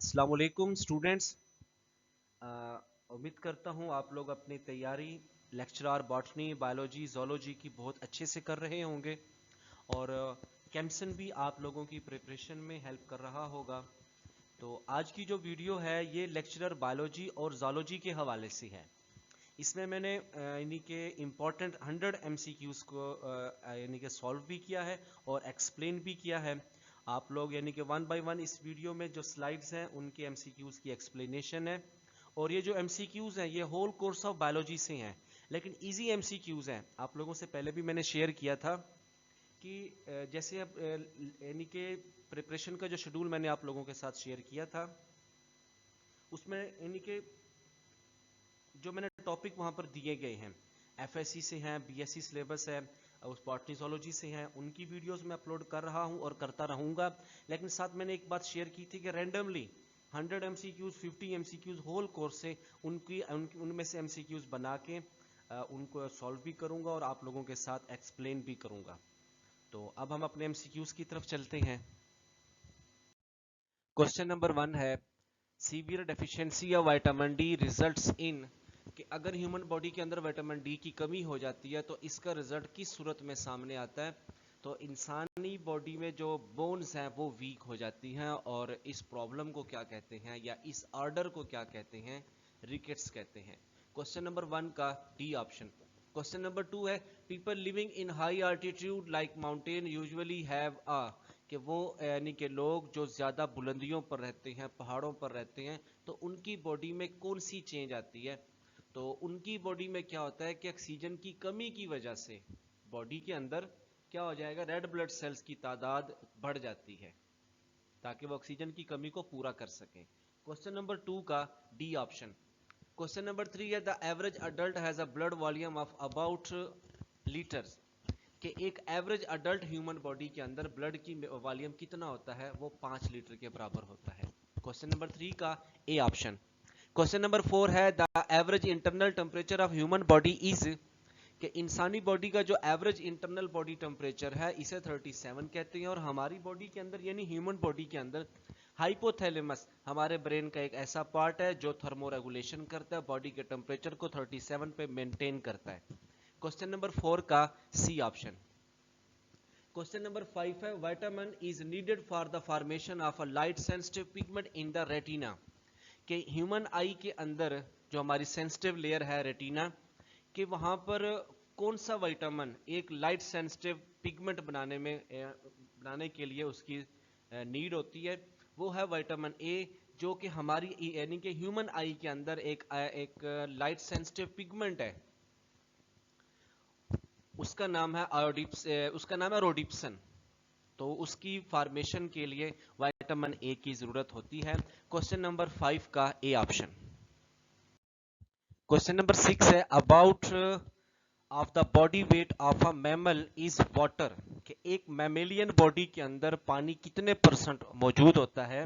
अस्सलाम वालेकुम स्टूडेंट्स। उम्मीद करता हूँ आप लोग अपनी तैयारी लेक्चरर बॉटनी बायोलॉजी जोलॉजी की बहुत अच्छे से कर रहे होंगे और केमसन भी आप लोगों की प्रिपरेशन में हेल्प कर रहा होगा। तो आज की जो वीडियो है ये लेक्चरर बायोलॉजी और जोलॉजी के हवाले से है। इसमें मैंने यानी कि इम्पोर्टेंट 100 MCQs को यानी कि सॉल्व भी किया है और एक्सप्लेन भी किया है। आप लोग यानी कि वन बाय वन इस वीडियो में जो स्लाइड्स हैं उनके MCQs की एक्सप्लेनेशन है। और ये जो MCQs हैं ये होल कोर्स ऑफ बायोलॉजी से हैं, लेकिन इजी MCQs हैं। आप लोगों से पहले भी मैंने शेयर किया था कि जैसे अब यानी कि प्रिपरेशन का जो शेड्यूल मैंने आप लोगों के साथ शेयर किया था उसमें यानी कि जो मैंने टॉपिक वहाँ पर दिए गए हैं FSC से हैं, BSc सिलेबस है, उस बॉटनी जोलॉजी से हैं, उनकी वीडियोस मैं अपलोड कर रहा हूँ और करता रहूँगा। लेकिन साथ मैंने एक बात शेयर की थी कि randomly 100 MCQs 50 MCQs whole course से उनमें से MCQs बना के उनको सॉल्व भी करूँगा और आप लोगों के साथ एक्सप्लेन भी करूँगा। तो अब हम अपने MCQs की तरफ चलते हैं। क्वेश्चन नंबर 1 है severe deficiency of vitamin D results in, कि अगर ह्यूमन बॉडी के अंदर विटामिन डी की कमी हो जाती है तो इसका रिजल्ट किस सूरत में सामने आता है। तो इंसानी बॉडी में जो बोन्स हैं वो वीक हो जाती हैं और इस प्रॉब्लम को क्या कहते हैं या इस ऑर्डर को क्या कहते हैं, रिकेट्स कहते हैं। क्वेश्चन नंबर 1 का डी ऑप्शन। क्वेश्चन नंबर 2 है people living in high altitude like mountain usually have a, कि वो यानी कि लोग जो ज़्यादा बुलंदियों पर रहते हैं, पहाड़ों पर रहते हैं, तो उनकी बॉडी में कौन सी चेंज आती है। तो उनकी बॉडी में क्या होता है कि ऑक्सीजन की कमी की वजह से बॉडी के अंदर क्या हो जाएगा, रेड ब्लड सेल्स की तादाद बढ़ जाती है ताकि वो ऑक्सीजन की कमी को पूरा कर सकें। क्वेश्चन नंबर 2 का डी ऑप्शन। क्वेश्चन नंबर 3 है the average adult has a blood volume of about litres, कि एक एवरेज अडल्ट ह्यूमन बॉडी के अंदर ब्लड की वॉल्यूम कितना होता है, वो 5 लीटर के बराबर होता है। क्वेश्चन नंबर 3 का ए ऑप्शन। क्वेश्चन नंबर 4 है the average internal temperature of human body is, कि इंसानी बॉडी का जो एवरेज इंटरनल बॉडी टेम्परेचर है इसे 37 कहते हैं। और हमारी बॉडी के अंदर यानी ह्यूमन बॉडी के अंदर हाइपोथैलेमस हमारे ब्रेन का एक ऐसा पार्ट है जो थर्मो रेगुलेशन करता है, बॉडी के टेम्परेचर को 37 पे मेंटेन करता है। क्वेश्चन नंबर 4 का सी ऑप्शन। क्वेश्चन नंबर 5 है vitamin is needed for the formation of a light sensitive pigment in the retina, कि ह्यूमन आई के अंदर जो हमारी सेंसिटिव लेयर है रेटिना कि वहां पर कौन सा विटामिन एक लाइट सेंसिटिव पिगमेंट बनाने के लिए उसकी नीड होती है, वो है विटामिन ए, जो कि हमारी यानी कि ह्यूमन आई के अंदर एक लाइट सेंसिटिव पिगमेंट है, उसका नाम है रोडिप्सन। तो उसकी फॉर्मेशन के लिए विटामिन ए की जरूरत होती है। क्वेश्चन नंबर 5 का ए ऑप्शन। क्वेश्चन नंबर 6 है about of the body weight of a mammal is water, कि एक मैमेलियन बॉडी के अंदर पानी कितने परसेंट मौजूद होता है,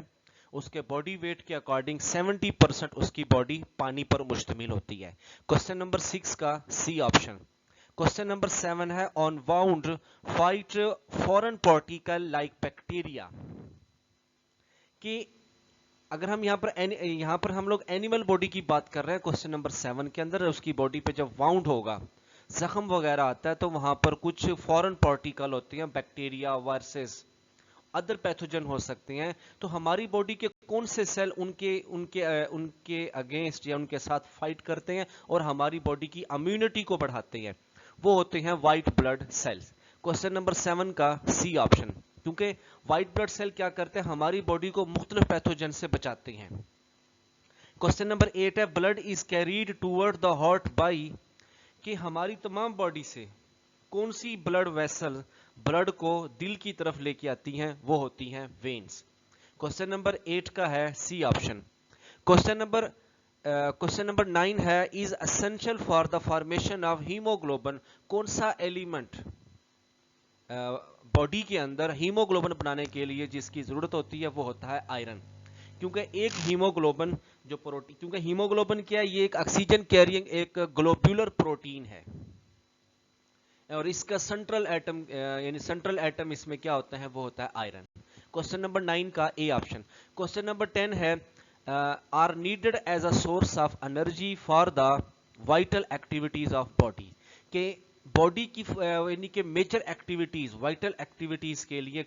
उसके बॉडी वेट के अकॉर्डिंग 70% उसकी बॉडी पानी पर मुश्तमिल होती है। क्वेश्चन नंबर 6 का सी ऑप्शन। क्वेश्चन नंबर 7 है on wound fight foreign particle like bacteria, कि अगर हम यहाँ पर हम लोग एनिमल बॉडी की बात कर रहे हैं क्वेश्चन नंबर 7 के अंदर, उसकी बॉडी पे जब वाउंड होगा, जख्म वगैरह आता है, तो वहां पर कुछ फॉरेन पार्टिकल होते हैं, बैक्टीरिया वायरसेस अदर पैथोजन हो सकते हैं। तो हमारी बॉडी के कौन से सेल उनके उनके उनके अगेंस्ट या उनके साथ फाइट करते हैं और हमारी बॉडी की इम्यूनिटी को बढ़ाते हैं, वो होते हैं white blood cells. Question number 7 का सी ऑप्शन, क्योंकि व्हाइट ब्लड सेल क्या करते हैं, हमारी बॉडी को मुख्तलिफ पैथोजन से बचाते हैं। क्वेश्चन नंबर 8 है blood is carried toward the heart by, कि हमारी तमाम बॉडी से कौन सी ब्लड वेसल ब्लड को दिल की तरफ लेके आती हैं, वो होती हैं वेन्स। क्वेश्चन नंबर 8 का है सी ऑप्शन। क्वेश्चन नंबर 9 है is essential for the formation of haemoglobin, कौन सा एलिमेंट बॉडी के अंदर हीमोग्लोबिन बनाने के लिए जिसकी जरूरत होती है वो होता है आयरन। क्योंकि एक हीमोग्लोबिन जो प्रोटीन, क्योंकि हीमोग्लोबिन क्या है, ये एक ऑक्सीजन कैरिंग एक ग्लोब्यूलर प्रोटीन है और इसका सेंट्रल एटम यानी सेंट्रल एटम इसमें क्या होता है, वो होता है आयरन। क्वेश्चन नंबर 9 का ए ऑप्शन। क्वेश्चन नंबर 10 है are needed as a source of energy for the vital activities of body, के बॉडी की यानी कि मेजर एक्टिविटीज, वाइटल एक्टिविटीज के लिए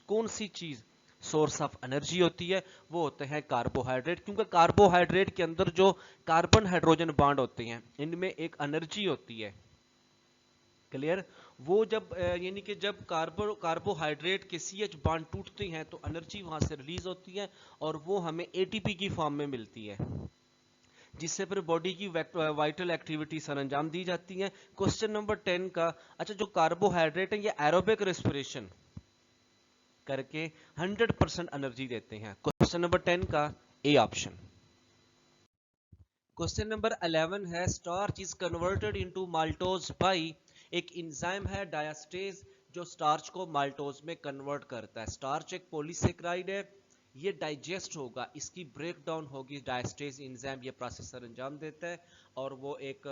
कौन सी चीज सोर्स ऑफ एनर्जी होती है? वो होते हैं कार्बोहाइड्रेट, क्योंकि कार्बोहाइड्रेट के अंदर जो कार्बन हाइड्रोजन बॉन्ड होते हैं इनमें एक एनर्जी होती है। क्लियर? वो जब यानी कि जब कार्बोहाइड्रेट के CH बॉन्ड टूटते हैं तो एनर्जी वहां से रिलीज होती है और वो हमें ATP की फॉर्म में मिलती है, जिससे फिर बॉडी की वाइटल एक्टिविटी सर अंजाम दी जाती है। क्वेश्चन नंबर 10 का, अच्छा जो कार्बोहाइड्रेट है ये एरोबिक रेस्पिरेशन करके 100% एनर्जी देते हैं। क्वेश्चन नंबर 10 का ए ऑप्शन। क्वेश्चन नंबर 11 है starch is converted into maltose by, एक इंजाइम है डायस्टेज जो स्टार्च को माल्टोज में कन्वर्ट करता है। स्टार्च एक पॉलीसेक्राइड है, ये डाइजेस्ट होगा, इसकी ब्रेक डाउन होगी, डायस्टेज इंजाइम ये प्रोसेसर अंजाम देता है और वो एक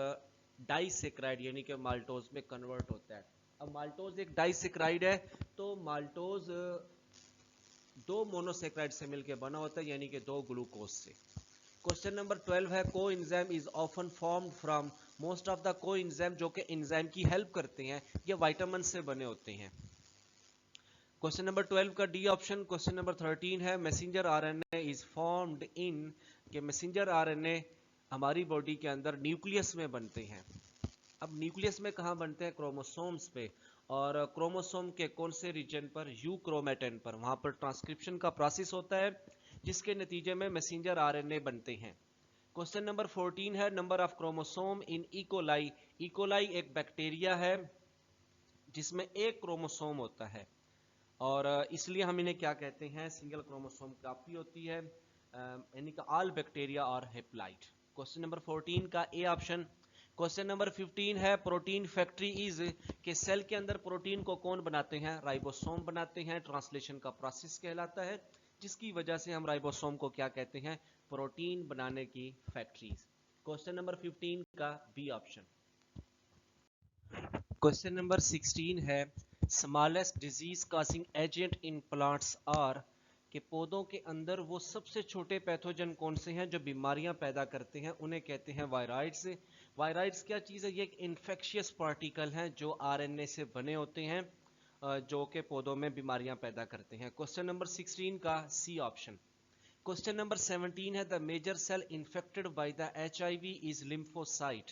डाइसेक्राइड यानी कि माल्टोज में कन्वर्ट होता है। अब माल्टोज एक डाइसेक्राइड है तो माल्टोज दो मोनोसेक्राइड से मिलकर बना होता है यानी कि दो ग्लूकोज से। क्वेश्चन नंबर 12 है को enzyme is often formed from, most of the को एंजाइम जो कि एंजाइम की हेल्प करते हैं ये विटामिन से बने होते हैं। क्वेश्चन नंबर 12 का डी ऑप्शन। क्वेश्चन नंबर 13 है messenger RNA is formed in, के मैसेंजर आरएनए हमारी बॉडी के अंदर न्यूक्लियस में बनते हैं। अब न्यूक्लियस में कहाँ बनते हैं? क्रोमोसोम्स पे, और क्रोमोसोम के कौन से रीजन पर? यू क्रोमेटिन पर। वहां पर ट्रांसक्रिप्शन का प्रोसेस होता है जिसके नतीजे में मैसेंजर आरएनए बनते हैं। क्वेश्चन नंबर 14 है number of chromosome in E coli. E coli एक बैक्टीरिया है जिसमें एक क्रोमोसोम होता है और इसलिए हम इन्हें क्या कहते हैं? सिंगल क्रोमोसोम काफी होती है, यानी कि ऑल बैक्टीरिया और हेप्लाइट। क्वेश्चन नंबर 14 का ए ऑप्शन। क्वेश्चन नंबर 15 है प्रोटीन फैक्ट्री इज, के सेल के अंदर प्रोटीन को कौन बनाते हैं? राइबोसोम बनाते हैं। ट्रांसलेशन का प्रोसेस कहलाता है जिसकी वजह से हम राइबोसोम को क्या कहते हैं? प्रोटीन बनाने की फैक्ट्रीज। क्वेश्चन नंबर 15 का बी ऑप्शन। क्वेश्चन नंबर 16 है smallest disease causing agent in plants are, के पौधों के अंदर वो सबसे छोटे पैथोजन कौन से हैं जो बीमारियां पैदा करते हैं? उन्हें कहते हैं वायराइड्स। वायराइड्स क्या चीज़ है? ये एक इन्फेक्शियस पार्टिकल हैं जो आरएनए से बने होते हैं जो कि पौधों में बीमारियां पैदा करते हैं। क्वेश्चन नंबर 16 का सी ऑप्शन। क्वेश्चन नंबर 17 है the major cell infected by the HIV is lymphocyte,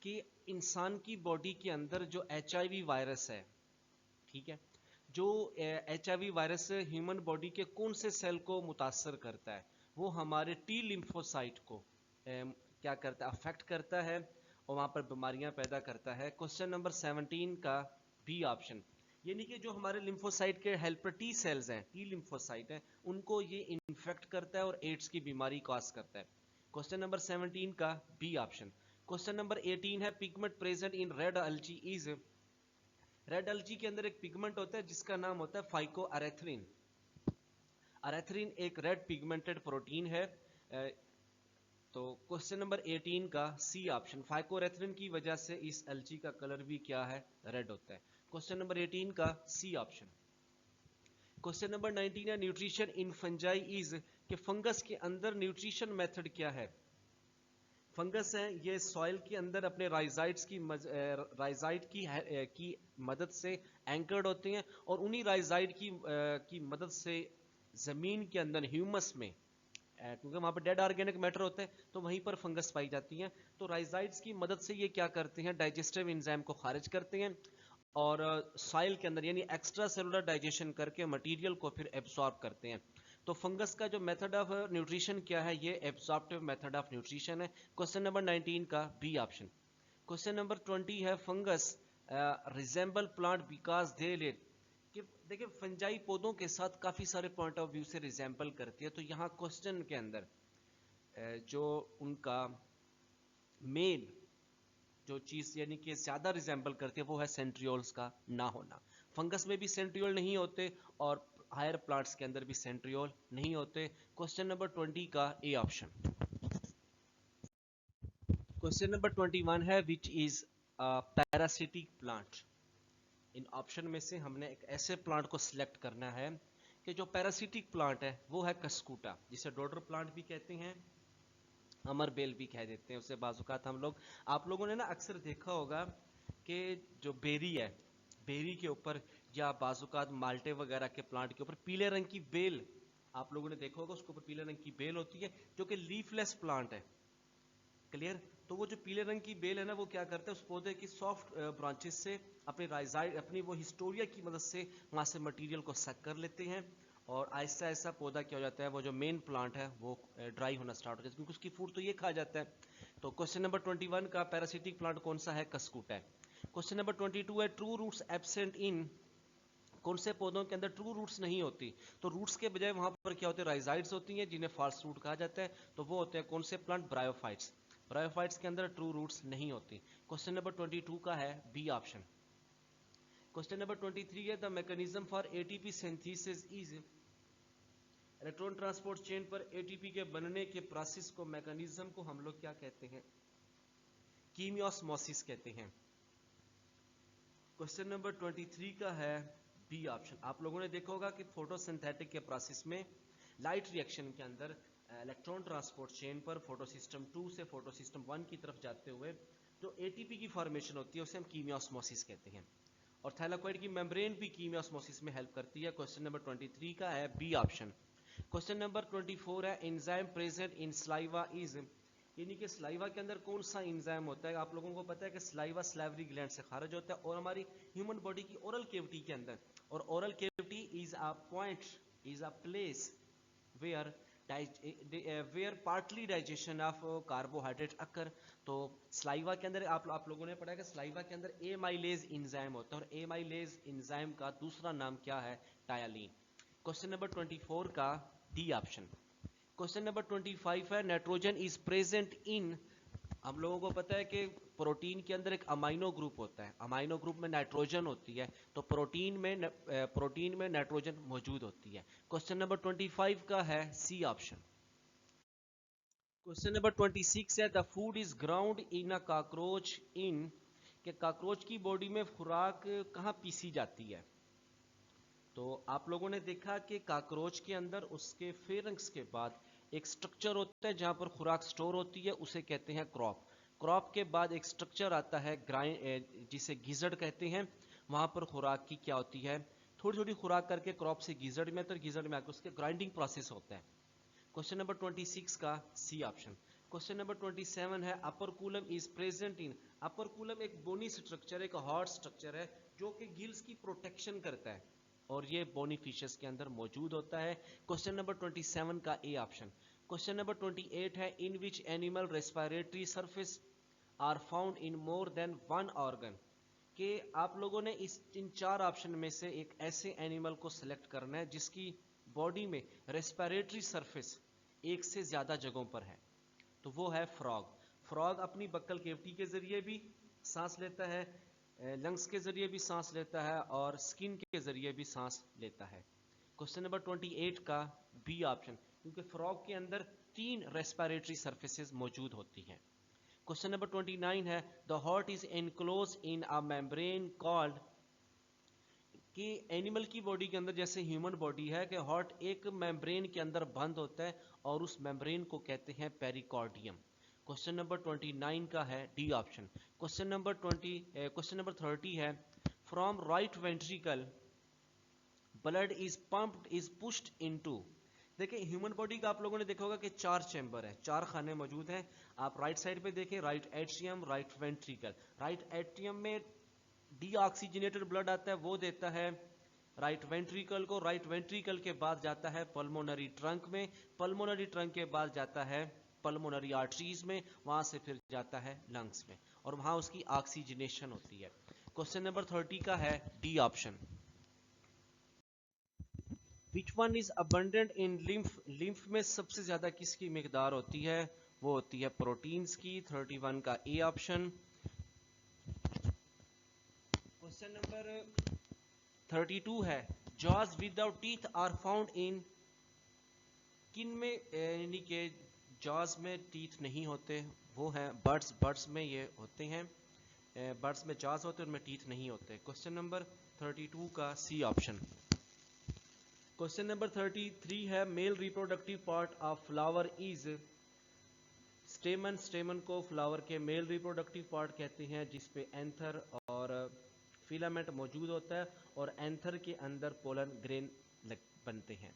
कि इंसान की बॉडी के अंदर जो HIV वायरस है, ठीक है, जो HIV वायरस ह्यूमन बॉडी के कौन से सेल को मुतासर करता है? वो हमारे T लिम्फोसाइट को क्या करता है? अफेक्ट करता है और वहां पर बीमारियां पैदा करता है। क्वेश्चन नंबर 17 का बी ऑप्शन, यानी कि जो हमारे लिम्फोसाइट के हेल्पर T सेल्स हैं, T लिम्फोसाइट हैं, उनको ये इन्फेक्ट करता है और एड्स की बीमारी कॉज करता है। क्वेश्चन नंबर 17 का बी ऑप्शन। क्वेश्चन नंबर 18 है pigment present in red algae is, red algae के अंदर एक पिगमेंट होता है जिसका नाम होता है फाइकोअरेथ्रिन। अरेथ्रिन एक रेड पिगमेंटेड प्रोटीन है। तो क्वेश्चन नंबर 18 का सी ऑप्शन, फाइकोअरेथ्रिन की वजह से इस एल्जी का कलर भी क्या है? रेड होता है। क्वेश्चन नंबर 18 का सी ऑप्शन। क्वेश्चन नंबर 19 है न्यूट्रिशन इन फंजाई इज, कि फंगस के अंदर न्यूट्रिशन मेथड क्या है? फंगस हैं ये सॉइल के अंदर अपने राइजाइड्स की मदद से एंकर्ड होते हैं और उन्हीं राइजाइड की मदद से जमीन के अंदर ह्यूमस में, क्योंकि वहां पर डेड ऑर्गेनिक मैटर होते हैं तो वहीं पर फंगस पाई जाती हैं, तो राइजाइड्स की मदद से ये क्या करते हैं? डाइजेस्टिव एंजाइम को खारिज करते हैं और सॉइल के अंदर यानी एक्स्ट्रा सेलुलर डाइजेशन करके मटेरियल को फिर एब्सॉर्ब करते हैं। तो फंगस का जो मेथड ऑफ न्यूट्रिशन क्या है? ये एब्सॉर्प्टिव मेथड ऑफ न्यूट्रिशन है। क्वेश्चन नंबर 19 का बी ऑप्शन। क्वेश्चन नंबर 20 है fungus resemble plant because they live, कि देखिए फंजाई पौधों के साथ काफी सारे पॉइंट ऑफ व्यू से रिजेंबल करती है, तो यहाँ क्वेश्चन के अंदर जो उनका मेन जो चीज यानी कि ज्यादा रिजेंबल करती है वो है सेंट्रियोल्स का ना होना। फंगस में भी सेंट्रियोल नहीं होते और हायर प्लांट्स के अंदर भी सेंट्रियोल नहीं होते। क्वेश्चन नंबर 20 का ए ऑप्शन। क्वेश्चन नंबर 21 है which is parasitic plant, in option में से हमने एक ऐसे प्लांट को सिलेक्ट करना है कि जो पैरासिटिक प्लांट है वो है कस्कूटा, जिसे डोडर प्लांट भी कहते हैं, अमर बेल भी कह देते हैं उसे बाजुकात हम लोग। आप लोगों ने ना अक्सर देखा होगा कि जो बेरी है, बेरी के ऊपर या बाजुकात माल्टे वगैरह के प्लांट के ऊपर पीले रंग की बेल, आप लोगों ने देखा होगा उसके ऊपर पीले रंग की बेल होती है, जो कि लीफलेस प्लांट है। क्लियर? तो वो जो पीले रंग की बेल है ना, वो क्या करता है, उस पौधे की सॉफ्ट ब्रांचेस से अपनी राइजाइड, अपनी वो हिस्टोरिया की मदद से वहां से मटेरियल को सक कर लेते हैं, और आहिस्ता आहिस्ता पौधा क्या हो जाता है, वो जो मेन प्लांट है वो ड्राई होना स्टार्ट हो जाता है, क्योंकि उसकी फूड तो ये खा जाता है। तो क्वेश्चन नंबर 21 का पैरासिटिक प्लांट कौन सा है? कस्कूटा है। क्वेश्चन नंबर 22 है ट्रू रूट्स एब्सेंट इन, कौन से पौधों के अंदर ट्रू रूट्स नहीं होती? तो रूट्स के बजाय वहां पर क्या होते हैं, राइजाइड्स होती हैं, जिन्हें फॉल्स रूट कहा जाता है। तो वो होते हैं कौन से प्लांट? ब्रायोफाइट्स। ब्रायोफाइट्स के अंदर ट्रू रूट्स नहीं होती। क्वेश्चन नंबर 22 का है बी ऑप्शन। क्वेश्चन नंबर 23 है the mechanism for ATP synthesis is, electron transport chain पर एटीपी के बनने के प्रोसेस को, मैकेनिज्म को हम लोग क्या कहते हैं? कीमियोस्मोसिस कहते हैं। क्वेश्चन नंबर 23 का है बी ऑप्शन। आप लोगों ने देखा होगा कि फोटोसिंथेटिक के प्रोसेस में लाइट रिएक्शन के अंदर इलेक्ट्रॉन ट्रांसपोर्ट चेन पर फोटोसिस्टम 2 से फोटोसिस्टम 1 की तरफ जाते हुए जो एटीपी की फॉर्मेशन होती है उसे हम कीमियोस्मोसिस कहते हैं, और थैलाकोइड की मेम्ब्रेन भी कीमियोस्मोसिस में हेल्प करती है। क्वेश्चन नंबर 23 का है बी ऑप्शन। क्वेश्चन नंबर 24 है enzyme present in saliva is, यानी कि स्लाइवा के अंदर कौन सा एंजाइम होता है? आप लोगों को पता है कि स्लाइवा स्लाइवरी ग्लैंड से खारिज होता है, और हमारी ह्यूमन बॉडी की ओरल कैविटी के अंदर, और oral cavity is a point, is a place where where partly digestion of carbohydrate occur. तो स्लाइवा के अंदर आप लोगों ने पढ़ा है कि स्लाइवा के अंदर एमाइलेज एंजाइम होता है, और एमाइलेज एंजाइम का दूसरा नाम क्या है? टायालीन। क्वेश्चन नंबर 24 का डी ऑप्शन। क्वेश्चन नंबर 25 है नाइट्रोजन इज प्रेजेंट इन, हम लोगों को पता है कि प्रोटीन के अंदर एक अमाइनो ग्रुप होता है, अमाइनो ग्रुप में नाइट्रोजन होती है, तो प्रोटीन में नाइट्रोजन मौजूद होती है। क्वेश्चन नंबर 25 का है सी ऑप्शन। क्वेश्चन नंबर 26 है the food is ground in a cockroach in, कि कॉकरोच की बॉडी में खुराक कहाँ पीसी जाती है? तो आप लोगों ने देखा कि कॉकरोच के अंदर उसके फेरंक्स के बाद एक स्ट्रक्चर होता है जहां पर खुराक स्टोर होती है, उसे कहते हैं क्रॉप। क्रॉप के बाद एक स्ट्रक्चर आता है ग्राइंड, जिसे गिजड़ कहते हैं, वहां पर खुराक की क्या होती है, थोड़ी थोड़ी खुराक करके क्रॉप से गिजड़ में, तो गिजड़ में आकर उसके ग्राइंडिंग प्रोसेस होता है। क्वेश्चन नंबर 26 का सी ऑप्शन। क्वेश्चन नंबर 27 है operculum is present in, operculum एक बोनी स्ट्रक्चर, एक हार्ड स्ट्रक्चर है जो कि गिल्स की प्रोटेक्शन करता है, और ये बोनी फिशेस के अंदर मौजूद होता है। क्वेश्चन नंबर 27 का ए ऑप्शन। क्वेश्चन नंबर 28 है in which animal respiratory surface are found in more than one organ, कि आप लोगों ने इन चार ऑप्शन में से एक ऐसे एनिमल को सिलेक्ट करना है जिसकी बॉडी में रेस्पिरेटरी सरफेस एक से ज्यादा जगहों पर है, तो वो है फ्रॉग। फ्रॉग अपनी बक्कल केविटी के जरिए भी सांस लेता है, लंग्स के जरिए भी सांस लेता है, और स्किन के जरिए भी सांस लेता है। क्वेश्चन नंबर 28 का बी ऑप्शन, क्योंकि फ्रॉग के अंदर 3 रेस्पिरेटरी सर्फेसेस मौजूद होती हैं। क्वेश्चन नंबर 29 है the heart is enclose in a membrane called, कि एनिमल की बॉडी के अंदर जैसे ह्यूमन बॉडी है कि हार्ट एक मेम्ब्रेन के अंदर बंद होता है, और उस मेम्ब्रेन को कहते हैं पेरिकार्डियम। क्वेश्चन नंबर 29 का है डी ऑप्शन। क्वेश्चन नंबर 30 है from right ventricle blood is pumped is pushed into, देखिए ह्यूमन बॉडी का आप लोगों ने देखा होगा कि 4 चैम्बर है, 4 खाने मौजूद हैं। आप राइट साइड पे देखें, right atrium, right ventricle. Right atrium में डीऑक्सीजनेटेड ब्लड आता है, वो देता है राइट वेंट्रिकल को, राइट वेंट्रिकल के बाद जाता है पल्मोनरी ट्रंक में, पल्मोनरी ट्रंक के बाद जाता है पल्मोनरी आर्टरीज में, वहां से फिर जाता है लंग्स में, और वहां उसकी ऑक्सीजनेशन होती है। क्वेश्चन नंबर 30 का है D option. Which one is abundant in lymph, lymph में सबसे ज्यादा किसकी मिकदार होती है? वो होती है प्रोटीन्स की। 31 का ए ऑप्शन। क्वेश्चन नंबर 32 है jaws without teeth are found in, किन में, यानी कि जॉज में टीथ नहीं होते, वो हैं बर्ड्स, बर्ड्स में ये होते हैं। बर्ड्स में जाज होते हैं, उनमें टीथ नहीं होते। क्वेश्चन नंबर 32 का सी ऑप्शन। क्वेश्चन नंबर 33 है male reproductive part of flower is स्टेमन। स्टेमन को फ्लावर के मेल रिप्रोडक्टिव पार्ट कहते हैं, जिसपे एंथर और फिलामेंट मौजूद होता है और एंथर के अंदर पोलन ग्रेन बनते हैं।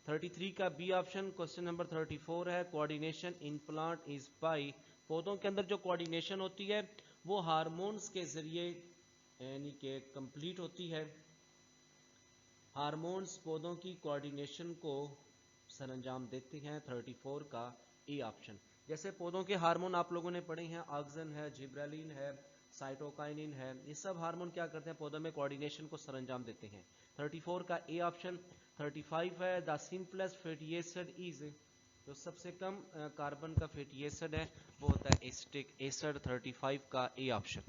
33 का बी ऑप्शन। क्वेश्चन नंबर 34 है coordination in plant is by. पौधों के अंदर जो कोऑर्डिनेशन होती है वो हार्मोन्स के जरिए यानी कि कंप्लीट होती है। हार्मोन्स पौधों की कोऑर्डिनेशन को सरंजाम देते हैं। 34 का ए ऑप्शन। जैसे पौधों के हार्मोन आप लोगों ने पढ़े हैं, ऑक्सिन है, जिब्रेलिन है, साइटोकाइनिन है, ये सब हार्मोन क्या करते हैं, पौधों में कोऑर्डिनेशन को सरंजाम देते हैं। 34 का ए ऑप्शन। 35 है the simplest fatty acid is. जो सबसे कम कार्बन का फैटी एसिड है वो होता है एसिटिक एसिड। 35 का ए ऑप्शन।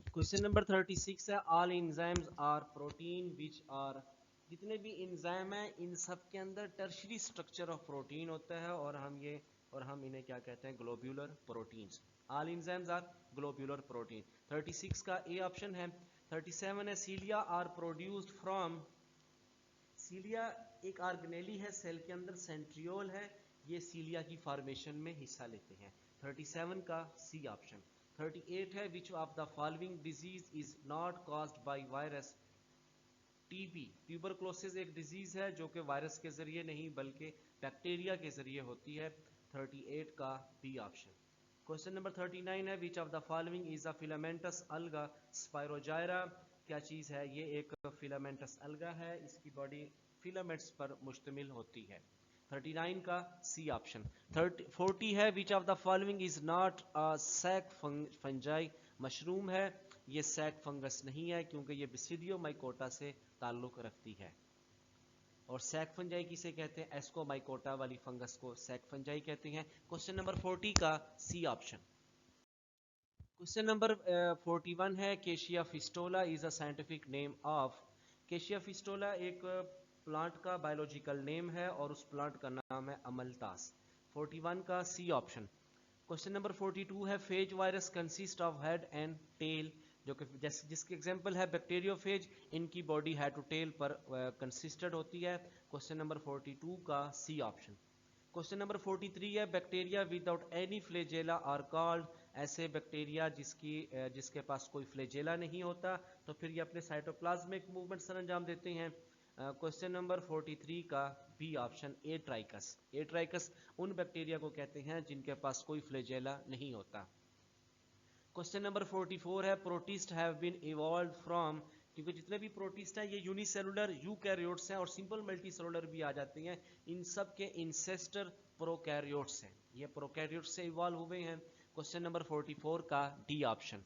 क्वेश्चन नंबर 36 है all enzymes are protein which are. जितने भी एंजाइम हैं इन सब के अंदर टर्शरी स्ट्रक्चर ऑफ प्रोटीन होता है और हम इन्हें क्या कहते हैं, globular proteins. All enzymes are globular protein. 36 का ए ऑप्शन है। 37 है cilia are produced from. Cilia एक ऑर्गेनेली है सेल के अंदर, सेंट्रियोल है, ये सीलिया की फॉर्मेशन में हिस्सा लेते हैं। 37 का सी ऑप्शन। 38 है which of the following disease is not caused by virus. TB tuberculosis एक डिजीज है जो कि वायरस के जरिए नहीं बल्कि बैक्टीरिया के जरिए होती है। 38 का बी ऑप्शन। क्वेश्चन नंबर 39 है which of the following is a filamentous अलगा। स्पायरोजायरा क्या चीज है, ये एक फिलामेंटस अलगा है, इसकी बॉडी फिलामेंट्स पर मुश्तमिल होती है। 39 का सी ऑप्शन। 40 है which of the following is not a sac fungi. Mushroom है, ये सैक फंगस नहीं है क्योंकि ये बिसिडियो माइकोटा से ताल्लुक रखती है। और सैक फंजाई किसे कहते हैं, एस्कोमाइकोटा वाली फंगस को सैक फंजाई कहते हैं। क्वेश्चन नंबर 40 का सी ऑप्शन। क्वेश्चन नंबर 41 है Cassia fistula is a scientific name of. Cassia fistula एक प्लांट का बायोलॉजिकल नेम है और उस प्लांट का नाम है अमलतास। 41 का सी ऑप्शन। क्वेश्चन नंबर 42 है phage virus consist of head and tail. जो कि जिसकी एग्जांपल है बैक्टीरियोफेज, इनकी बॉडी हेड टू टेल पर कंसिस्टेड होती है। क्वेश्चन नंबर 42 का सी ऑप्शन। क्वेश्चन नंबर 43 है bacteria without any flagella are called. ऐसे बैक्टीरिया जिसके पास कोई फ्लेजेला नहीं होता तो फिर ये अपने साइटोप्लाज्मिक मूवमेंट सरंजाम देते हैं। क्वेश्चन नंबर 43 का बी ऑप्शन ए ट्राइकस। ए ट्राइकस उन बैक्टीरिया को कहते हैं जिनके पास कोई फ्लेजेला नहीं होता। क्वेश्चन नंबर 44 है protist have been evolve from. क्योंकि जितने भी प्रोटिस्ट हैं ये यूनिसेलुलर यूकैरियोट्स हैं और सिंपल मल्टीसेलुलर भी आ जाते हैं, इन सब के इंसेस्टर प्रोकैरियोट्स हैं, ये प्रोकैरियोट्स से इवॉल्व हुए हैं। क्वेश्चन नंबर 44 का डी ऑप्शन।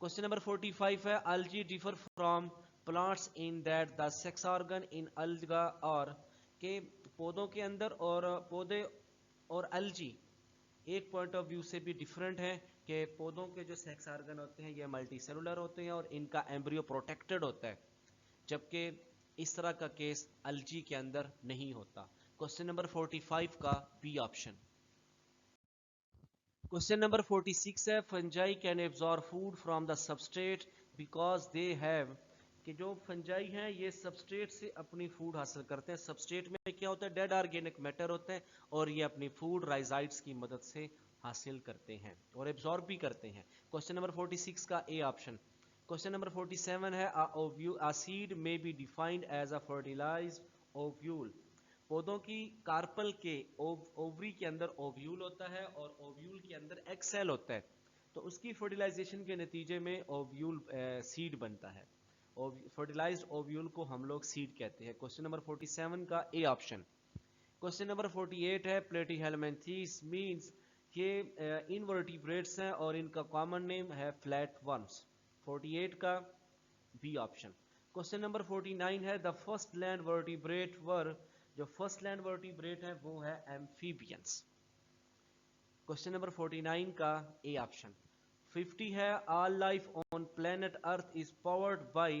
क्वेश्चन नंबर 45 है algae differ from plants in that the sex organ in alga और के पौधों के अंदर और पौधे और algae एक पॉइंट ऑफ व्यू से भी डिफरेंट है कि पौधों के जो सेक्स ऑर्गन होते हैं ये मल्टी सेलुलर होते हैं और इनका एम्ब्रियो प्रोटेक्टेड होता है, जबकि इस तरह का केस algae के अंदर नहीं होता। क्वेश्चन नंबर 45 का बी ऑप्शन। क्वेश्चन नंबर 46 है fungi can absorb food from the substrate because they have. कि जो फंजाई हैं ये सबस्ट्रेट से अपनी फूड हासिल करते हैं। सबस्ट्रेट में क्या होता है, डेड ऑर्गेनिक मैटर होता है और ये अपनी फूड राइजाइड्स की मदद से हासिल करते हैं और एब्जॉर्ब भी करते हैं। क्वेश्चन नंबर 46 का ए ऑप्शन। क्वेश्चन नंबर 47 है a seed may be defined as a fertilized ovule। पौधों की कार्पल के ओवरी के अंदर ओव्यूल होता है और ओव्यूल के अंदर एग सेल होता है, तो उसकी फर्टिलाइजेशन के नतीजे में ओव्यूल सीड बनता है। फर्टिलाइज्ड ओव्यूल को हम लोग सीड कहते हैं। क्वेश्चन नंबर 47 का ए ऑप्शन। क्वेश्चन नंबर 48 है प्लेटीहेलमिन्थेस मींस ये इनवर्टिब्रेट्स हैं और इनका कॉमन नेम है फ्लैट वर्म्स। 48 का बी ऑप्शन। क्वेश्चन नंबर 49 है द फर्स्ट लैंड वर्टिब्रेट वर। जो फर्स्ट लैंड वर्टिब्रेट है वो है एम्फीबियंस। क्वेश्चन नंबर 49 का ए ऑप्शन। 50 है all life on planet earth is powered by.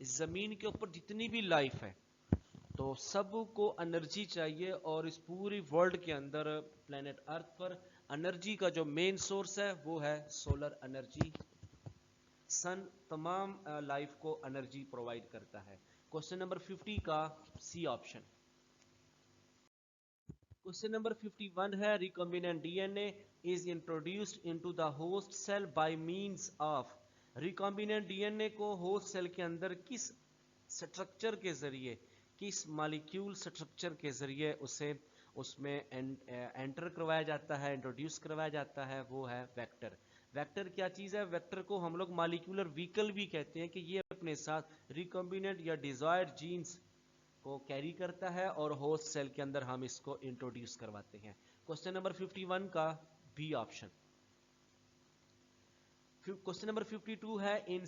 इस जमीन के ऊपर जितनी भी लाइफ है तो सबको एनर्जी चाहिए और इस पूरी वर्ल्ड के अंदर प्लेनेट अर्थ पर एनर्जी का जो मेन सोर्स है वो है सोलर एनर्जी। सन तमाम लाइफ को एनर्जी प्रोवाइड करता है। क्वेश्चन नंबर 50 का सी ऑप्शन। क्वेश्चन नंबर 51 है recombinant DNA is introduced into the host cell by means of. Recombinant DNA को होस्ट सेल के अंदर किस स्ट्रक्चर के जरिए, किस मॉलिक्यूल स्ट्रक्चर के जरिए उसे उसमें एंटर करवाया जाता है, इंट्रोड्यूस करवाया जाता है, वो है वेक्टर। वेक्टर क्या चीज है? वेक्टर को हम लोग मॉलिक्यूलर व्हीकल भी कहते हैं कि ये अपने साथ रिकॉम्बिनेंट या डिजायर्ड जीन्स को कैरी करता है और होस्ट सेल के अंदर हम इसको इंट्रोड्यूस करवाते हैं। क्वेश्चन नंबर 51 का बी ऑप्शन। क्वेश्चन नंबर 52 है in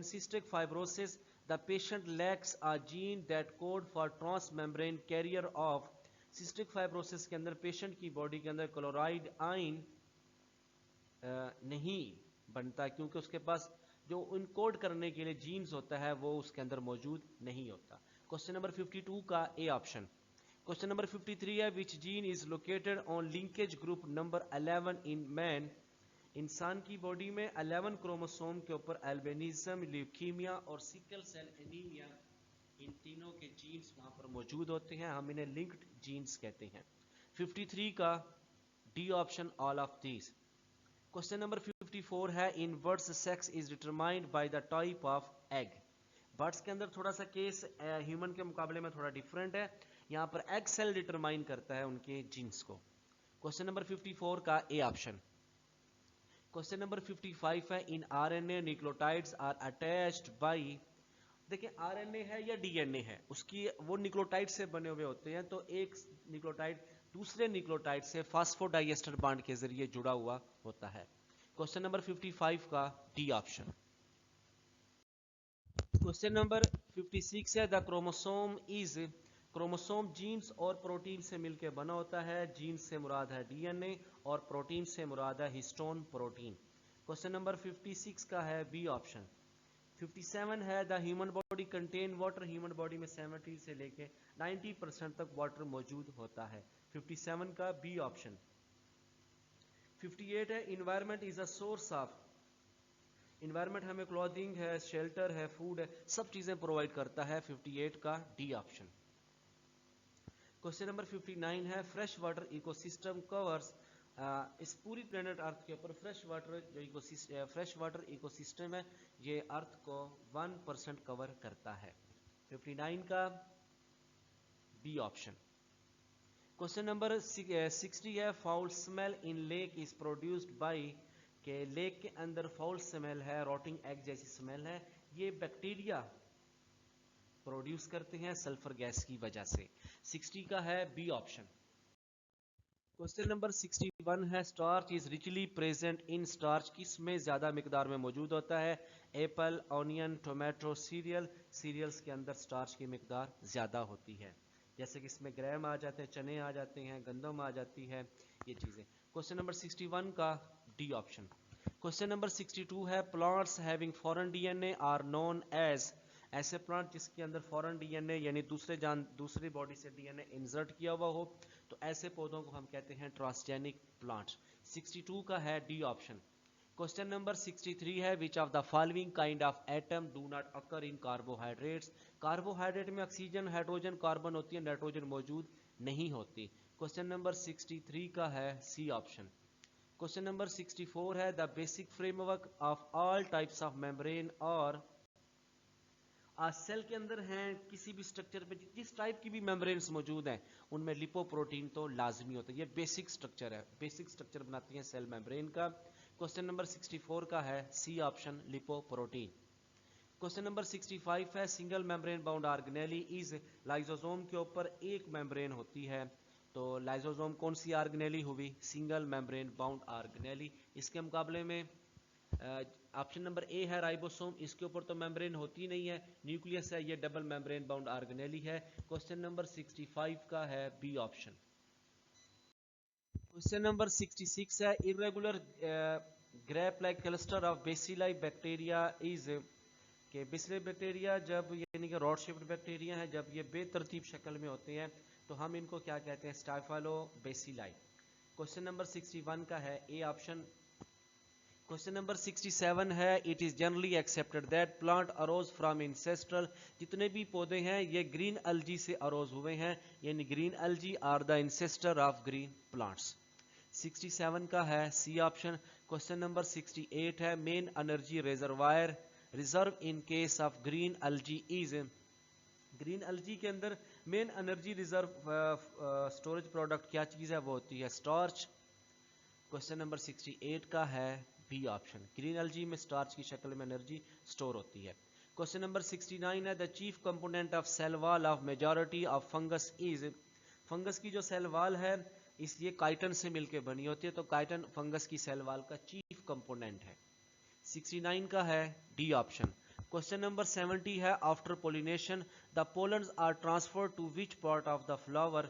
cystic fibrosis the patient lacks a gene that code for trans membrane carrier of. Cystic fibrosis के अंदर पेशेंट की बॉडी के अंदर क्लोराइड आयन नहीं बनता क्योंकि उसके पास जो इनकोड करने के लिए जीन्स होता है वो उसके अंदर मौजूद नहीं होता। क्वेश्चन नंबर 52 का ए ऑप्शन। क्वेश्चन नंबर 53 है which gene is located on linkage group number 11 in man. इंसान की बॉडी में 11 क्रोमोसोम के ऊपर एल्बिनिज्म, ल्यूकीमिया और सिकल सेल एनीमिया, इन तीनों के जीन्स वहां पर मौजूद होते हैं, हम इन्हें लिंक्ड जीन्स कहते हैं। 53 का D option all of these. Question number 54 है in birds sex is determined by the type of egg. Birds के अंदर थोड़ा सा केस ह्यूमन के मुकाबले में थोड़ा डिफरेंट है, यहाँ पर एग सेल डिटरमाइन करता है उनके जीन्स को। क्वेश्चन नंबर 54 का ए ऑप्शन। क्वेश्चन नंबर 55 है in RNA nucleotides are attached by. देखिए आरएनए है या डीएनए है, उसकी वो न्यूक्लियोटाइड से बने हुए होते हैं, तो एक न्यूक्लियोटाइड दूसरे न्यूक्लियोटाइड से फास्फोडाइएस्टर बॉन्ड के जरिए जुड़ा हुआ होता है। क्वेश्चन नंबर 55 का डी ऑप्शन। क्वेश्चन नंबर 56 है the chromosome is. Chromosome genes और प्रोटीन से मिलकर बना होता है, जीन्स से मुराद है डीएनए और प्रोटीन से मुराद है हिस्टोन प्रोटीन। क्वेश्चन नंबर 56 का है बी ऑप्शन। 57 है the human body contain water. Human body में 70 से लेके 90% तक वाटर मौजूद होता है। 57 का बी ऑप्शन। 58 है environment is a source of. Environment हमें क्लॉथिंग है, शेल्टर है, फूड है, सब चीजें प्रोवाइड करता है। 58 का डी ऑप्शन। क्वेश्चन नंबर 59 है फ्रेश वाटर इकोसिस्टम कवर्स। इस पूरी प्लेनेट अर्थ के ऊपर फ्रेश वाटर इकोसिस्टम है, ये अर्थ को 1% कवर करता है। 59 का बी ऑप्शन। क्वेश्चन नंबर 60 है foul smell in lake is produced by. के लेक के अंदर फाउल स्मेल है, रॉटिंग एग जैसी स्मेल है, ये बैक्टीरिया प्रोड्यूस करते हैं सल्फर गैस की वजह से। 60 का है बी ऑप्शन। क्वेश्चन नंबर 61 है starch is richly present in. Starch किस में ज्यादा मिकदार में मौजूद होता है? Apple, onion, tomato, cereal. Cereals के अंदर स्टार्च की मिकदार ज्यादा होती है, जैसे कि इसमें ग्राम आ जाते हैं, चने आ जाते हैं, गंदम आ जाती है, ये चीजें। क्वेश्चन नंबर 61 का डी ऑप्शन। क्वेश्चन नंबर 62 है plants having foreign DNA are known as. ऐसे प्लांट जिसके अंदर फॉरेन डीएनए यानी दूसरी बॉडी से डीएनए इंसर्ट किया हुआ हो, तो ऐसे पौधों को हम कहते हैं ट्रांसजेनिक प्लांट्स। 62 का है डी ऑप्शन। क्वेश्चन नंबर 63 है which of the following kind of atom do not occur in carbohydrates. Carbohydrate में ऑक्सीजन, हाइड्रोजन, कार्बन होती है, नाइट्रोजन मौजूद नहीं होती। क्वेश्चन नंबर 63 का है सी ऑप्शन। क्वेश्चन नंबर 64 है the basic framework of all types of membrane और। आज सेल के अंदर हैं किसी भी स्ट्रक्चर पे जिस टाइप की भी मेम्ब्रेन्स मौजूद हैं उनमें लिपोप्रोटीन तो लाजमी होता है, ये बेसिक स्ट्रक्चर है, बेसिक स्ट्रक्चर बनाती है सेल मेम्ब्रेन का। क्वेश्चन नंबर 64 का है C option lipoprotein. Question number 65 है single membrane bound organelle is. Lysosome के ऊपर एक मेम्ब्रेन होती है, तो लाइसोसोम कौन सी ऑर्गेनेली हुई? Single membrane bound organelle. इसके मुकाबले में ऑप्शन नंबर ए है राइबोसोम, इसके ऊपर तो मेम्ब्रेन होती नहीं है, न्यूक्लियस है, ये डबल मेम्ब्रेन बाउंड ऑर्गेनेली है। क्वेश्चन नंबर 65 का है बी ऑप्शन। क्वेश्चन नंबर 66 है irregular grape like cluster of bacilli bacteria is. के बेसिलाई बैक्टीरिया जब यानी कि रॉड शेप्ड बैक्टीरिया है, जब ये बेतरतीब शक्ल में होते हैं तो हम इनको क्या कहते हैं? स्टाइफालो बेसिलाई। क्वेश्चन नंबर 61 का है ए ऑप्शन। क्वेश्चन नंबर 67 है it is generally accepted that plant arrows from ancestral, जितने भी पौधे हैं ये ग्रीन एल्गी से अरोज हुए हैं, यानी green algae are the ancestor of green plants. 67 का है सी ऑप्शन। क्वेश्चन नंबर 68 है main energy reservoir reserve in case of green algae is, green algae के अंदर main energy reserve storage product क्या चीज़ है, वो होती है स्टार्च। क्वेश्चन नंबर 68 का है बी ऑप्शन, ग्रीन एल्गी में स्टार्च की शक्ल में एनर्जी स्टोर होती है। क्वेश्चन नंबर 69 है the chief component of cell wall of majority of fungus is, fungus की जो सेल वॉल है इस ये काइटन से मिलकर बनी होती है, तो काइटन फंगस की सेल वॉल का चीफ कंपोनेंट है। 69 का है डी ऑप्शन। क्वेश्चन नंबर 70 है after pollination the pollens are transfer to which part of the flower,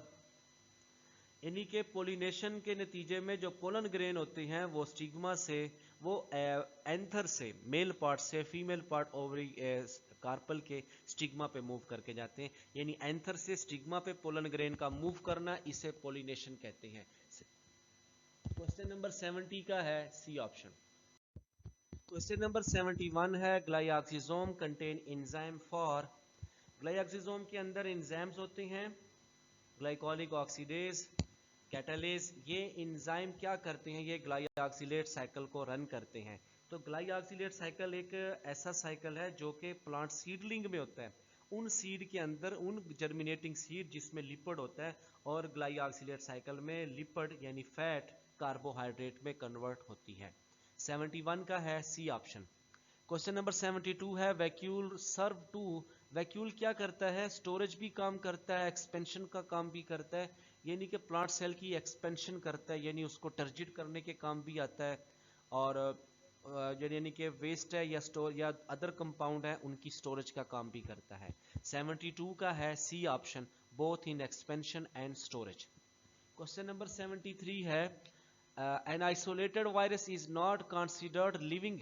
यानी कि पोलिनेशन के नतीजे में जो पोलन ग्रेन होते हैं वो स्टिग्मा से, वो एंथर से मेल पार्ट से फीमेल पार्ट ओवरी कार्पल के स्टिग्मा पे मूव करके जाते हैं, यानी एंथर से स्टिग्मा पे पोलन ग्रेन का मूव करना इसे पोलिनेशन कहते हैं। क्वेश्चन नंबर 70 का है सी ऑप्शन। क्वेश्चन नंबर 71 है ग्लाइऑक्सिसोम कंटेन एंजाइम फॉर, ग्लाइऑक्सिसोम के अंदर एंजाइम्स होते हैं ग्लाइकोलिक ऑक्सीडेज कैटालेज, ये एंजाइम क्या करते हैं, ये ग्लाइऑक्सिलेट साइकिल को रन करते हैं। तो ग्लाइऑक्सिलेट साइकिल एक ऐसा साइकिल है जो कि प्लांट सीडलिंग में होता है, उन सीड के अंदर उन जर्मिनेटिंग सीड जिसमें लिपिड होता है, और ग्लाइऑक्सिलेट साइकिल में लिपिड यानी फैट कार्बोहाइड्रेट में कन्वर्ट होती है। 71 का है सी ऑप्शन। क्वेश्चन नंबर 72 है वैक्यूल सर्व टू, वैक्यूल क्या करता है, स्टोरेज भी काम करता है, एक्सपेंशन का काम भी करता है, यानी कि प्लांट सेल की एक्सपेंशन करता है, यानी उसको टर्जिट करने के काम भी आता है, और यानी कि वेस्ट है या स्टोर या अदर कंपाउंड है उनकी स्टोरेज का काम भी करता है। 72 का है C option, both in expansion and storage. Question number 73 है an isolated virus is not considered living,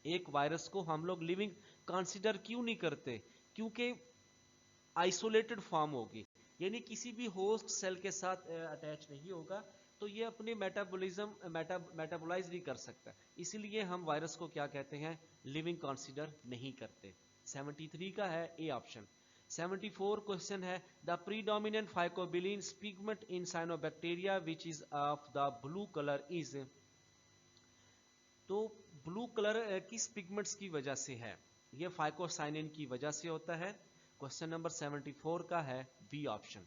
एक वायरस को हम लोग लिविंग कंसिडर क्यों नहीं करते, क्योंकि आइसोलेटेड फॉर्म होगी, यानी किसी भी होस्ट सेल के साथ अटैच नहीं होगा, तो ये अपने मेटाबॉलिज्म मेटाबोलाइज नहीं कर सकता, इसीलिए हम वायरस को क्या कहते हैं, लिविंग कंसीडर नहीं करते। 73 का है ए ऑप्शन। 74 क्वेश्चन है the predominant phycobilin pigment in cyanobacteria which is of the blue colour is, तो ब्लू कलर किस पिगमेंट्स की वजह से है, ये फाइकोसाइनिन की वजह से होता है। क्वेश्चन नंबर 74 का है बी ऑप्शन।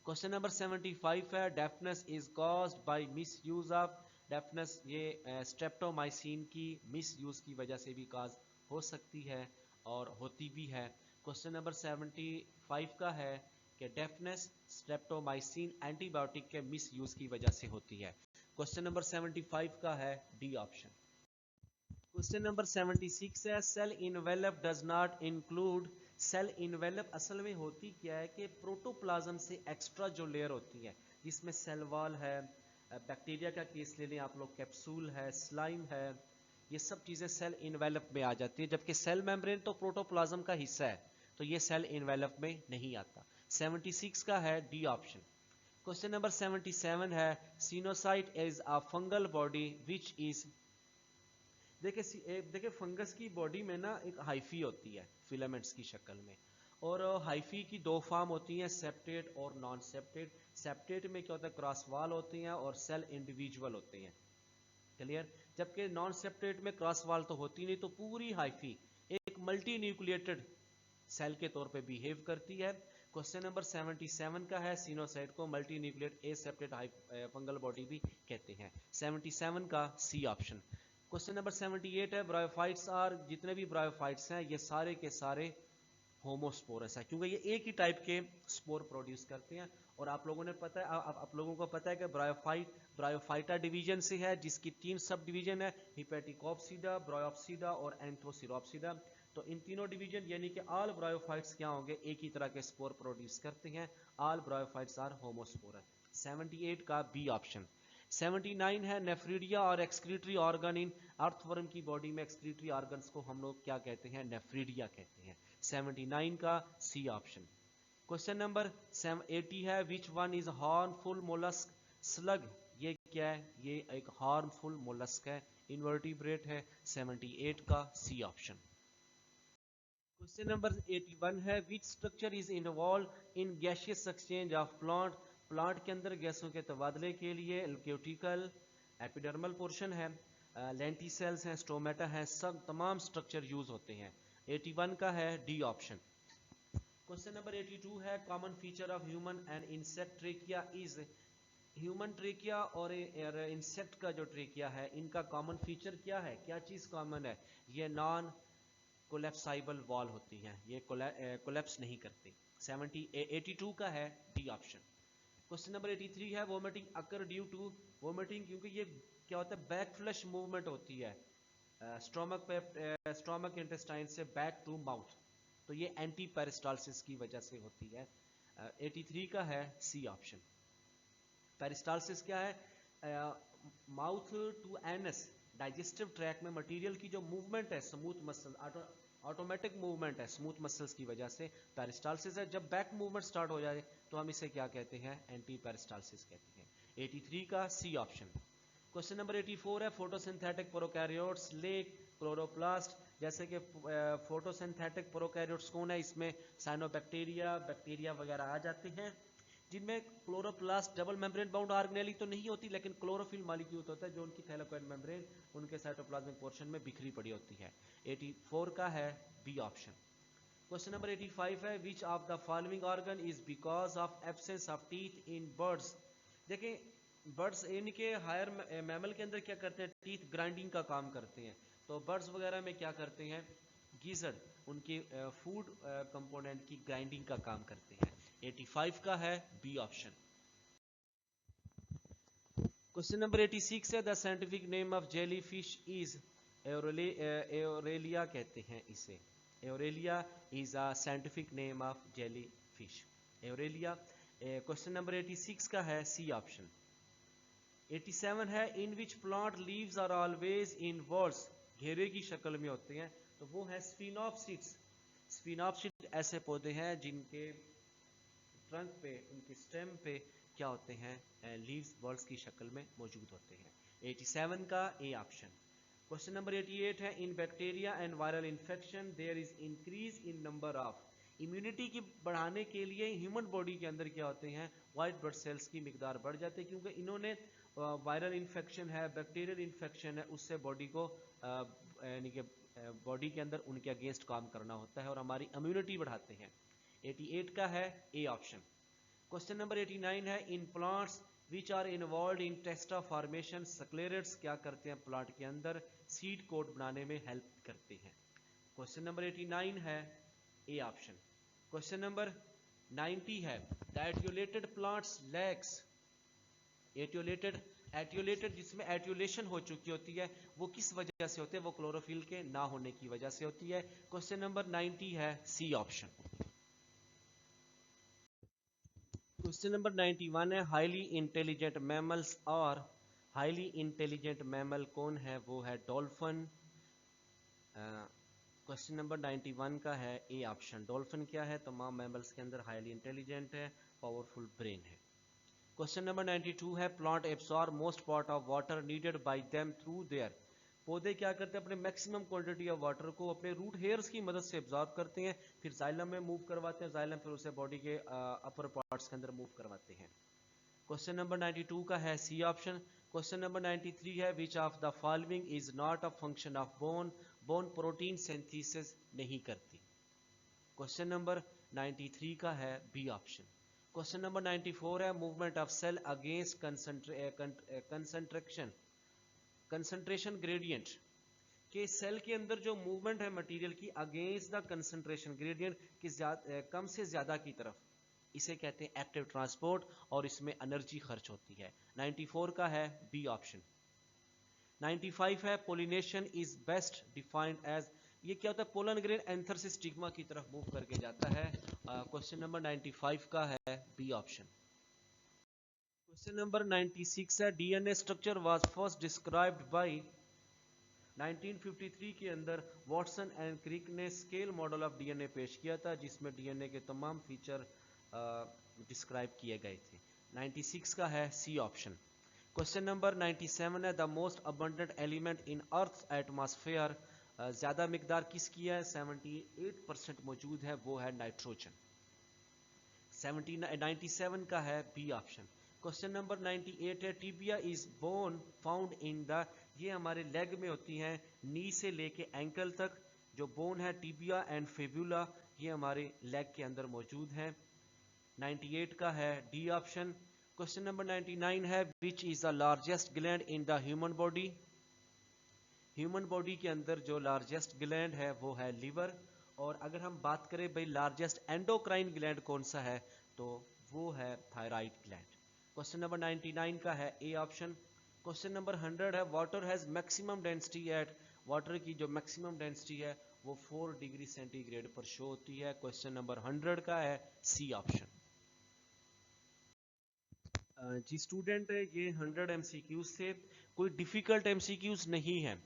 क्वेश्चन नंबर 75 है deafness is caused by miss use of, deafness ये स्ट्रेप्टोमाइसिन की मिस यूज की वजह से भी काज हो सकती है और होती भी है। क्वेश्चन नंबर 75 का है कि डेफनेस स्ट्रेप्टोमाइसिन एंटीबायोटिक के मिस यूज की वजह से होती है। क्वेश्चन नंबर 75 का है डी ऑप्शन। क्वेश्चन नंबर 76 है cell envelope does not include, cell envelope असल में होती क्या है कि प्रोटोप्लाज्म से एक्स्ट्रा जो लेयर होती है जिसमें सेल वॉल है, बैक्टीरिया का केस ले लें आप लोग, कैप्सूल है, स्लाइम है, ये सब चीज़ें सेल इनवेलप में आ जाती है, जबकि सेल मेम्ब्रेन तो प्रोटोप्लाज्म का हिस्सा है, तो ये सेल इनवेलप में नहीं आता। 76 का है डी ऑप्शन। क्वेश्चन नंबर 77 है coenocyte is a fungal body which is, देखिए फंगस की बॉडी में ना एक हाइफी होती है फिलामेंट्स की शक्ल में, और हाइफी की दो फॉर्म होती हैं सेप्टेट और नॉन सेप्टेट। सेप्टेट में क्या होता है, क्रॉस वाल होती हैं और सेल इंडिविजुअल होते हैं, क्लियर, जबकि नॉन सेप्टेट में क्रॉस वाल तो होती नहीं, तो पूरी हाइफी एक मल्टी न्यूक्लिएटेड सेल के तौर पे बिहेव करती है। क्वेश्चन नंबर 77 का है सिनोसाइट को मल्टी न्यूक्लिएट एसेप्टेड फंगल बॉडी भी कहते हैं। 77 का सी ऑप्शन। क्वेश्चन नंबर 78 है ब्रायोफाइट्स आर, जितने भी ब्रायोफाइट्स हैं ये सारे के सारे होमोस्पोरस है, क्योंकि ये एक ही टाइप के स्पोर प्रोड्यूस करते हैं, और आप लोगों ने पता है आप लोगों को पता है कि ब्रायोफाइटा डिवीजन से है जिसकी 3 सब डिवीजन है, हिपेटिकोप्सिडा, ब्रायोप्सिडा और एंथ्रोसिरोप्सिडा। तो इन तीनों डिवीजन यानी कि ऑल ब्रायोफाइट्स क्या होंगे, एक ही तरह के स्पोर प्रोड्यूस करते हैं, ऑल ब्रायोफाइट्स आर होमोस्पोरस। 78 का बी ऑप्शन। 79 है नेफ्रीडिया और एक्सक्रीटरी ऑर्गन इन, अर्थवर्म की बॉडी में एक्सक्रीटरी ऑर्गन्स को हम लोग क्या कहते हैं, नेफ्रीडिया कहते हैं। 79 का सी ऑप्शन। क्वेश्चन नंबर 80 है which one is harmful mollusc, slug ये क्या है, ये एक हार्मफुल मोलस्क है, इनवर्टिब्रेट है। 78 का सी ऑप्शन। क्वेश्चन नंबर 81 है which structure is involve in gaseous exchange of plant. Plant के अंदर गैसों के तबादले के लिए क्यूटिकल एपिडर्मल पोर्शन है, लेंटिसेल्स हैं, स्टोमेटा है, सब तमाम स्ट्रक्चर यूज होते हैं। 81 का है डी ऑप्शन। क्वेश्चन नंबर 82 है common feature of human and insect trachea is. Human trachea और इंसेक्ट का जो ट्रेकिया है इनका कॉमन फीचर क्या है, क्या चीज कॉमन है? ये नॉन कोलेप्साइबल वॉल होती हैं, ये कोलेप्स नहीं करती। 82 का है डी ऑप्शन। क्वेश्चन नंबर 83 है vomiting occur due to. Vomiting क्योंकि ये क्या होता है, बैक फ्लश मूवमेंट होती है स्टोमक पे, स्टोमक इंटेस्टाइन से बैक टू माउथ, तो ये एंटी पेरिस्टालसिस की वजह से होती है। 83 का है सी ऑप्शन। पेरिस्टालसिस क्या है? Mouth to anus, digestive tract में मटेरियल की जो मूवमेंट है, स्मूथ मसल, ऑटोमेटिक मूवमेंट है स्मूथ मसल्स की वजह से पेरिस्टालसिस है। जब बैक मूवमेंट स्टार्ट हो जाए तो हम इसे क्या कहते हैं, एंटी पेरिस्टालसिस कहते हैं। 83 का सी ऑप्शन। क्वेश्चन नंबर 84 है फोटोसिंथेटिक प्रोकैरियोट्स लेक क्लोरोप्लास्ट। जैसे कि फोटोसिंथेटिक प्रोकैरियोट्स कौन है, इसमें साइनोबैक्टीरिया, बैक्टीरिया वगैरह आ जाते हैं, जिनमें chloroplast double membrane bound organelle तो नहीं होती, लेकिन क्लोरोफिल मॉलिक्यूल होता है जो उनकी थैलेकोइड मेम्ब्रेन उनके साइटोप्लाज्मिक पोर्शन में बिखरी पड़ी होती है। 84 का है बी ऑप्शन। क्वेश्चन नंबर 85 है which of the following organ is because of absence of teeth in birds. देखें बर्ड्स इनके हायर मैमल के अंदर क्या करते हैं, टीथ ग्राइंडिंग का काम करते हैं, तो बर्ड्स वगैरह में क्या करते हैं, गीजर उनके फूड कंपोनेंट की ग्राइंडिंग का काम करते हैं। 85 का है बी ऑप्शन। क्वेश्चन नंबर 86 है the scientific name of jellyfish is Aurelia कहते हैं इसे। Aurelia is a scientific name of jellyfish, Aurelia. Question number 86 का है सी ऑप्शन। 87 है in which plant leaves are always in whorls, घेरे की शक्ल में होते हैं, तो वो है स्फिनोप्सिड्स। स्फिनोप्सिड ऐसे पौधे हैं जिनके ट्रंक पे, उनके स्टेम पे क्या होते हैं, लीव्स बॉल्स की शक्ल में मौजूद होते हैं। 87 का ए ऑप्शन। क्वेश्चन नंबर 88 है in bacteria and viral infection there is increase in number of. Immunity की बढ़ाने के लिए ह्यूमन बॉडी के अंदर क्या होते हैं, व्हाइट ब्लड सेल्स की मिकदार बढ़ जाती है, क्योंकि इन्होंने वायरल इन्फेक्शन है, बैक्टीरियल इन्फेक्शन है, उससे बॉडी को यानी कि बॉडी के अंदर उनके अगेंस्ट काम करना होता है और हमारी इम्यूनिटी बढ़ाते हैं। 88 का है ए ऑप्शन। क्वेश्चन नंबर 89 है in plants which are involve in testa formation sclereids क्या करते हैं प्लांट के अंदर, सीड कोट बनाने में हेल्प करते हैं। क्वेश्चन नंबर 89 है ए ऑप्शन। क्वेश्चन नंबर 90 है द एटियोलेटेड प्लांट्स लैक्स। एटियोलेटेड, एटियोलेटेड जिसमें एटियोलेशन हो चुकी होती है वो किस वजह से होते हैं, वो क्लोरोफिल के ना होने की वजह से होती है। क्वेश्चन नंबर 90 है सी ऑप्शन। क्वेश्चन नंबर 91 है हाईली इंटेलिजेंट मैमल्स, और हाईली इंटेलिजेंट मैमल कौन है, वो है डॉल्फिन। क्वेश्चन नंबर 91 का है ए ऑप्शन। डॉल्फिन क्या है, तमाम मैमल्स के अंदर हाईली इंटेलिजेंट है, पावरफुल ब्रेन है। क्वेश्चन नंबर 92 है plant absorb most part of water needed bye them through their. पौधे क्या करते हैं, अपने मैक्सिमम क्वांटिटी ऑफ वाटर को अपने रूट हेयर्स की मदद से एब्जॉर्ब करते हैं, फिर जाइलम में मूव करवाते हैं, जाइलम फिर उसे बॉडी के अपर पार्ट्स के अंदर मूव करवाते हैं। क्वेश्चन नंबर 92 का है सी ऑप्शन। क्वेश्चन नंबर 93 है which of the following is not a function of bone. Bone protein synthesis नहीं करती। क्वेश्चन नंबर 93 का है बी ऑप्शन। क्वेश्चन नंबर 94 है movement of cell against concentration, concentration gradient, कि cell के अंदर जो मूवमेंट है मटेरियल की अगेंस्ट द कंसंट्रेशन ग्रेडियंट की कम से ज्यादा की तरफ, इसे कहते हैं एक्टिव ट्रांसपोर्ट, और इसमें एनर्जी खर्च होती है। 94 का है बी ऑप्शन। 95 है pollination is best defined as. ये क्या होता है, पोलन ग्रेन एंथर से स्टिग्मा की तरफ मूव करके जाता है। क्वेश्चन नंबर 95 का है बी ऑप्शन। क्वेश्चन नंबर 96 है DNA structure was first described bye. 1953 के अंदर वॉटसन एंड क्रिक ने स्केल मॉडल ऑफ डीएनए पेश किया था, जिसमें डीएनए के तमाम फीचर डिस्क्राइब किए गए थे। 96 का है सी ऑप्शन। क्वेश्चन नंबर 97 है the most abundant element in earth atmosphere, ज्यादा मिकदार किसकी है, 78% मौजूद है, वो है नाइट्रोजन। 97 का है बी ऑप्शन। क्वेश्चन नंबर 98 है tibia is bone found in the, ये हमारे लेग में होती हैं, नी से लेके एंकल तक जो बोन है टीबिया एंड फेब्यूला, ये हमारे लेग के अंदर मौजूद है। 98 का है डी ऑप्शन। क्वेश्चन नंबर 99 है which is the largest gland in the human body, human body के अंदर जो लार्जेस्ट ग्लैंड है वो है लिवर। और अगर हम बात करें भाई लार्जेस्ट एंडोक्राइन ग्लैंड कौन सा है, तो वो है थायराइड ग्लैंड। क्वेश्चन नंबर 99 का है ए ऑप्शन। क्वेश्चन नंबर 100 है water has maximum density at, water की जो मैक्सिमम डेंसिटी है वो 4 डिग्री सेंटीग्रेड पर शो होती है। क्वेश्चन नंबर 100 का है सी ऑप्शन। जी स्टूडेंट, ये 100 MCQs से कोई डिफिकल्ट MCQs नहीं है।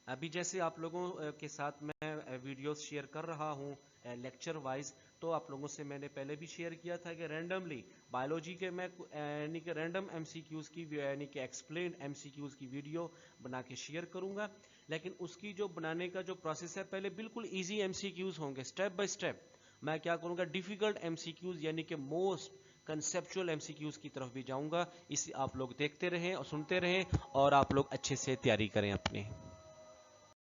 अभी जैसे आप लोगों के साथ मैं वीडियोस शेयर कर रहा हूँ लेक्चर वाइज, तो आप लोगों से मैंने पहले भी शेयर किया था कि रैंडमली बायोलॉजी के मैं यानी कि रैंडम MCQs की यानी कि एक्सप्लेन MCQs की वीडियो बना के शेयर करूँगा। लेकिन उसकी जो बनाने का जो प्रोसेस है, पहले बिल्कुल ईजी MCQs होंगे, स्टेप बाय स्टेप मैं क्या करूँगा, डिफिकल्ट MCQs यानी कि मोस्ट कंसेप्चुअल MCQs की तरफ भी जाऊँगा। इसे आप लोग देखते रहें और सुनते रहें और आप लोग अच्छे से तैयारी करें अपनी।